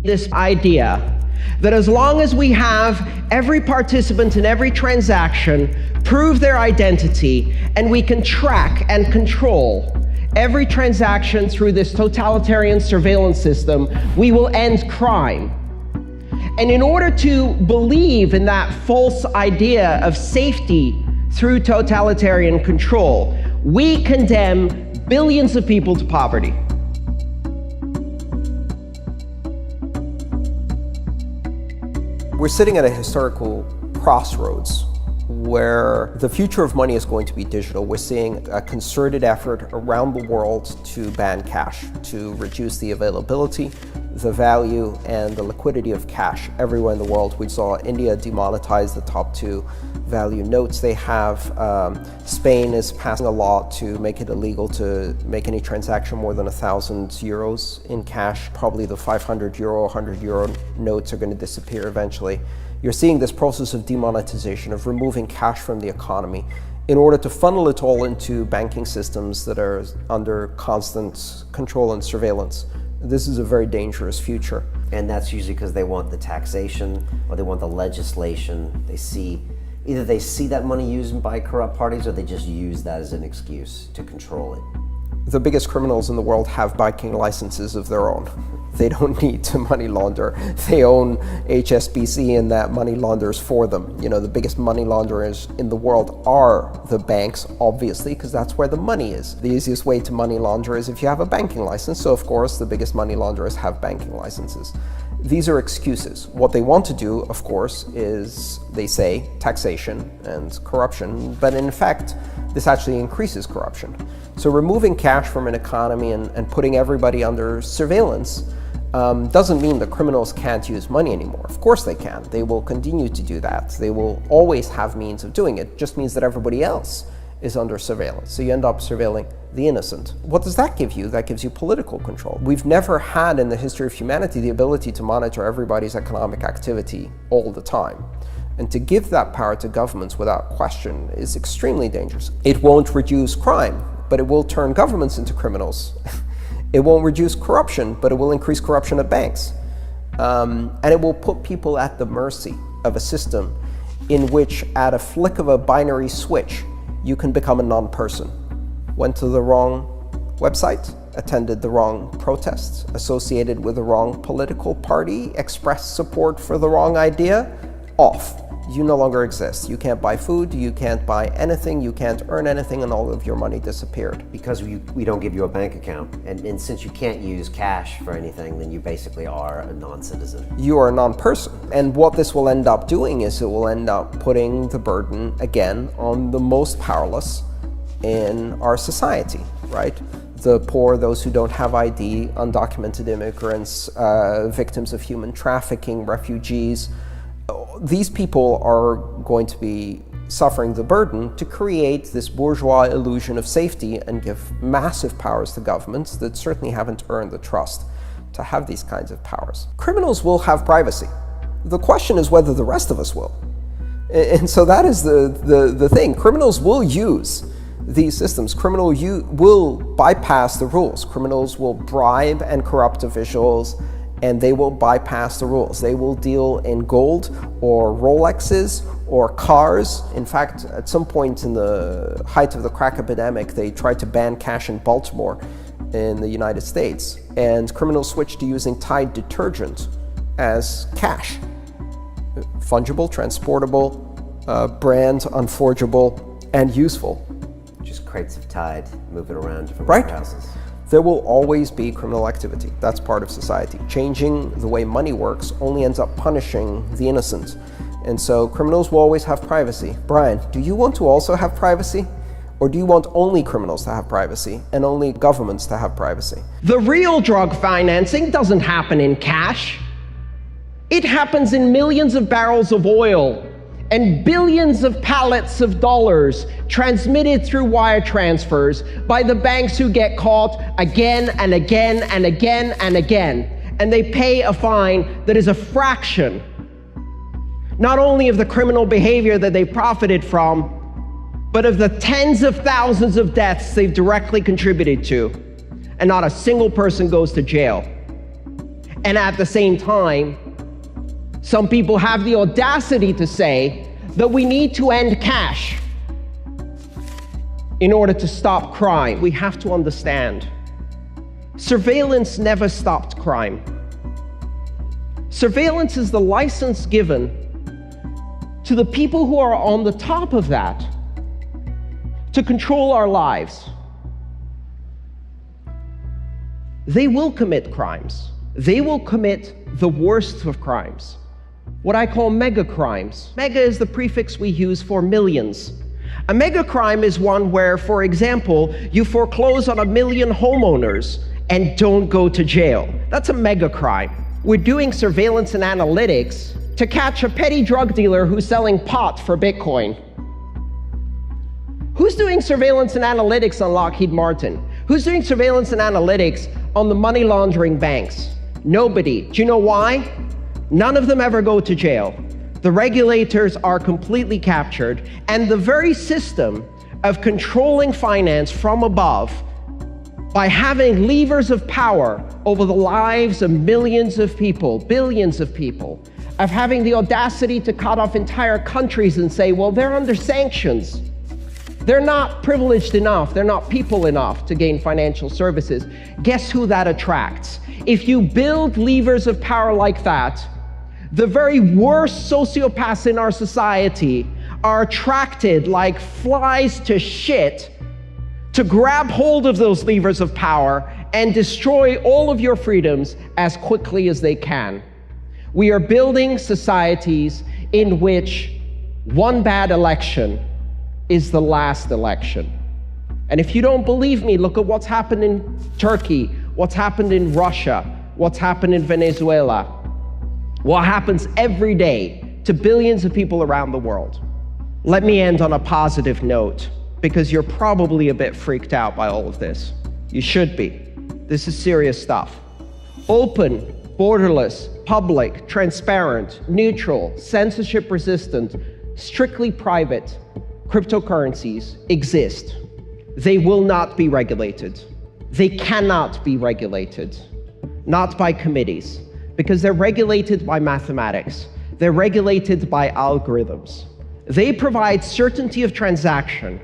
this idea that as long as we have every participant in every transaction prove their identity, and we can track and control every transaction through this totalitarian surveillance system, we will end crime. And in order to believe in that false idea of safety through totalitarian control, we condemn billions of people to poverty. We're sitting at a historical crossroads where the future of money is going to be digital. We're seeing a concerted effort around the world to ban cash, to reduce the availability, the value, and the liquidity of cash everywhere in the world. We saw India demonetize the top 2 value notes they have. Spain is passing a law to make it illegal to make any transaction more than 1,000 euros in cash. Probably the 500 euro, 100 euro notes are going to disappear eventually. You're seeing this process of demonetization, of removing cash from the economy in order to funnel it all into banking systems that are under constant control and surveillance. This is a very dangerous future. And that's usually because they want the taxation or they want the legislation. Either they see that money used by corrupt parties or they just use that as an excuse to control it. The biggest criminals in the world have banking licenses of their own. They don't need to money launder. They own HSBC and that money launders for them. You know, the biggest money launderers in the world are the banks, obviously, because that's where the money is. The easiest way to money launder is if you have a banking license. So of course, the biggest money launderers have banking licenses. These are excuses. What they want to do, of course, is, they say, taxation and corruption, but in fact, this actually increases corruption. So removing cash from an economy and putting everybody under surveillance doesn't mean that criminals can't use money anymore. Of course they can. They will continue to do that. They will always have means of doing it. It just means that everybody else is under surveillance. So you end up surveilling the innocent. What does that give you? That gives you political control. We've never had in the history of humanity the ability to monitor everybody's economic activity all the time. And to give that power to governments without question is extremely dangerous. It won't reduce crime, but it will turn governments into criminals. It won't reduce corruption, but it will increase corruption at banks. And it will put people at the mercy of a system in which, at a flick of a binary switch, you can become a non-person. Went to the wrong website, attended the wrong protests, associated with the wrong political party, expressed support for the wrong idea, off. You no longer exist. You can't buy food, you can't buy anything, you can't earn anything, and all of your money disappeared. Because we don't give you a bank account, and since you can't use cash for anything, then you basically are a non-citizen. You are a non-person. And what this will end up doing is it will end up putting the burden, again, on the most powerless in our society, right? The poor, those who don't have ID, undocumented immigrants, victims of human trafficking, refugees. These people are going to be suffering the burden to create this bourgeois illusion of safety and give massive powers to governments that certainly haven't earned the trust to have these kinds of powers. Criminals will have privacy. The question is whether the rest of us will. And so that is the thing. Criminals will use these systems. Criminals will bypass the rules. Criminals will bribe and corrupt officials, and they will bypass the rules. They will deal in gold or Rolexes or cars. In fact, at some point in the height of the crack epidemic, they tried to ban cash in Baltimore in the United States, and criminals switched to using Tide detergent as cash. Fungible, transportable, brand unforgeable, and useful. Just crates of Tide, move it around different right? warehouses. There will always be criminal activity. That's part of society. Changing the way money works only ends up punishing the innocent. And so criminals will always have privacy. Brian, do you want to also have privacy? Or do you want only criminals to have privacy and only governments to have privacy? The real drug financing doesn't happen in cash. It happens in millions of barrels of oil and billions of pallets of dollars transmitted through wire transfers by the banks who get caught again and again and again and again. And they pay a fine that is a fraction, not only of the criminal behavior that they profited from, but of the tens of thousands of deaths they've directly contributed to. And not a single person goes to jail. And at the same time, some people have the audacity to say that we need to end cash in order to stop crime. We have to understand, surveillance never stopped crime. Surveillance is the license given to the people who are on the top of that to control our lives. They will commit crimes. They will commit the worst of crimes, what I call mega crimes. Mega is the prefix we use for millions. A mega crime is one where, for example, you foreclose on 1 million homeowners and don't go to jail. That's a mega crime. We're doing surveillance and analytics to catch a petty drug dealer who's selling pot for Bitcoin. Who's doing surveillance and analytics on Lockheed Martin? Who's doing surveillance and analytics on the money laundering banks? Nobody. Do you know why? None of them ever go to jail. The regulators are completely captured, and the very system of controlling finance from above by having levers of power over the lives of millions of people, billions of people, of having the audacity to cut off entire countries and say, well, they're under sanctions. They're not privileged enough, they're not people enough to gain financial services. Guess who that attracts? If you build levers of power like that, the very worst sociopaths in our society are attracted like flies to shit to grab hold of those levers of power and destroy all of your freedoms as quickly as they can. We are building societies in which one bad election is the last election. And if you don't believe me, look at what's happened in Turkey, what's happened in Russia, what's happened in Venezuela, what happens every day to billions of people around the world. Let me end on a positive note, because you're probably a bit freaked out by all of this. You should be. This is serious stuff. Open, borderless, public, transparent, neutral, censorship-resistant, strictly private cryptocurrencies exist. They will not be regulated. They cannot be regulated, not by committees, because they're regulated by mathematics. They're regulated by algorithms. They provide certainty of transaction.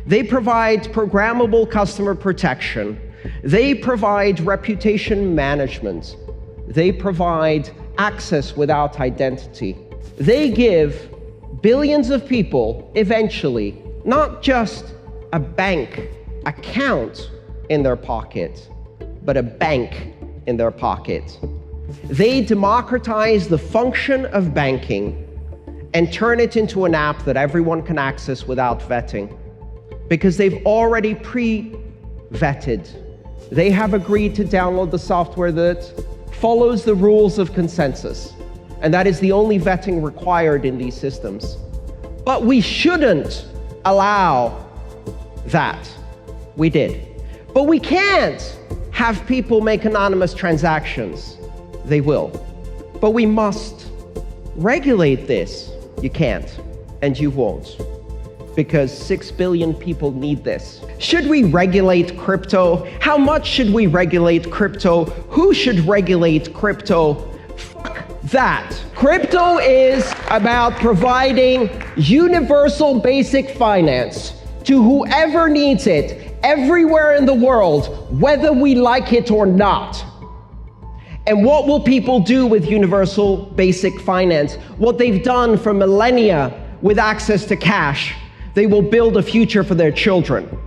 They provide programmable customer protection. They provide reputation management. They provide access without identity. They give billions of people, eventually, not just a bank account in their pocket, but a bank in their pocket. They democratize the function of banking and turn it into an app that everyone can access without vetting, because they've already pre-vetted. They have agreed to download the software that follows the rules of consensus, and that is the only vetting required in these systems. But we shouldn't allow that. We did. But we can't have people make anonymous transactions. They will. But we must regulate this. You can't, and you won't, because 6 billion people need this. Should we regulate crypto? How much should we regulate crypto? Who should regulate crypto? Fuck that. Crypto is about providing universal basic finance to whoever needs it, everywhere in the world, whether we like it or not. And what will people do with universal basic finance? What they've done for millennia with access to cash. They will build a future for their children.